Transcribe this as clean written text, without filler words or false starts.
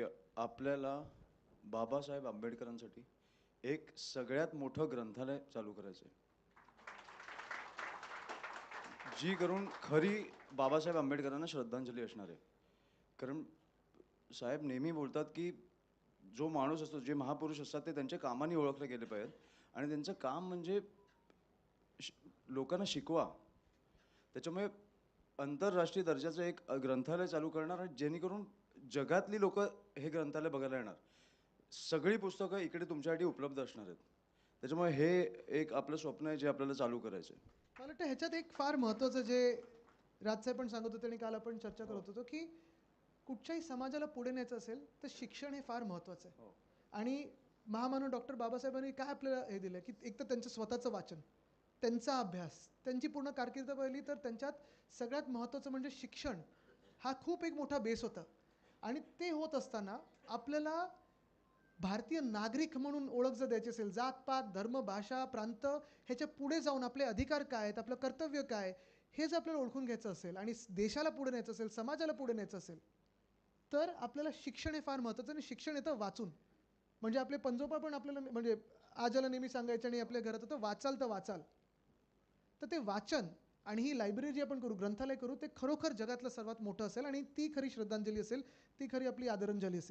की आपल्याला बाबासाहेब आंबेडकरांसाठी एक सगळ्यात मोठं ग्रंथालय चालू करायचं आहे. जी करून खरी बाबासाहेब आंबेडकरांना श्रद्धांजली असणार आहे. कारण साहेब नेहमी बोलतात, की जो माणूस असतो, जे महापुरुष असतात ते त्यांच्या कामाने ओळखले गेले पाहिजेत आणि त्यांचं काम म्हणजे श लोकांना शिकवा. त्याच्यामुळे आंतरराष्ट्रीय दर्जाचं एक ग्रंथालय चालू करणार आणि जेणेकरून जगातली लोकं हे ग्रंथालय बघायला येणार. सगळी पुस्तकं इकडे तुमच्यासाठी उपलब्ध असणार आहेत. त्याच्यामुळे हे एक आपलं स्वप्न आहे जे आपल्याला चालू करायचं आहे. मला वाटतं ह्याच्यात एक फार महत्त्वाचं जे राजसाहेब पण सांगत होते आणि काल आपण चर्चा करत होतो की कुठच्याही समाजाला पुढे न्यायचं असेल तर शिक्षण हे फार महत्त्वाचं आहे. हो. आणि महामानव डॉक्टर बाबासाहेबांनी काय आपल्याला हे दिलं की एक तर त्यांचं स्वतःचं वाचन, त्यांचा अभ्यास, त्यांची पूर्ण कारकीर्द पाहिली तर त्यांच्यात सगळ्यात महत्त्वाचं म्हणजे शिक्षण हा खूप एक मोठा बेस होता. आणि ते होत असताना आपल्याला भारतीय नागरिक म्हणून ओळख जर द्यायची असेल, जात-पात, धर्म, भाषा, प्रांत ह्याच्या पुढे जाऊन आपले अधिकार काय आहेत, आपलं कर्तव्य काय, हे जर आपल्याला ओळखून घ्यायचं असेल आणि देशाला पुढे न्यायचं असेल, समाजाला पुढे न्यायचं असेल, तर आपल्याला शिक्षण हे फार महत्त्वाचं आणि शिक्षण येतं वाचून. म्हणजे आपले पणजोबा पण आपल्याला म्हणजे आज्याला नेहमी सांगायचे आणि आपल्या घरात होतं, वाचाल तर वाचाल. तर ते वाचन आणि ही लायब्ररी जी आपण करू, ग्रंथालय करू, ते खरोखर जगातलं सर्वात मोठं असेल आणि ती खरी श्रद्धांजली असेल, ती खरी आपली आदरांजली असेल.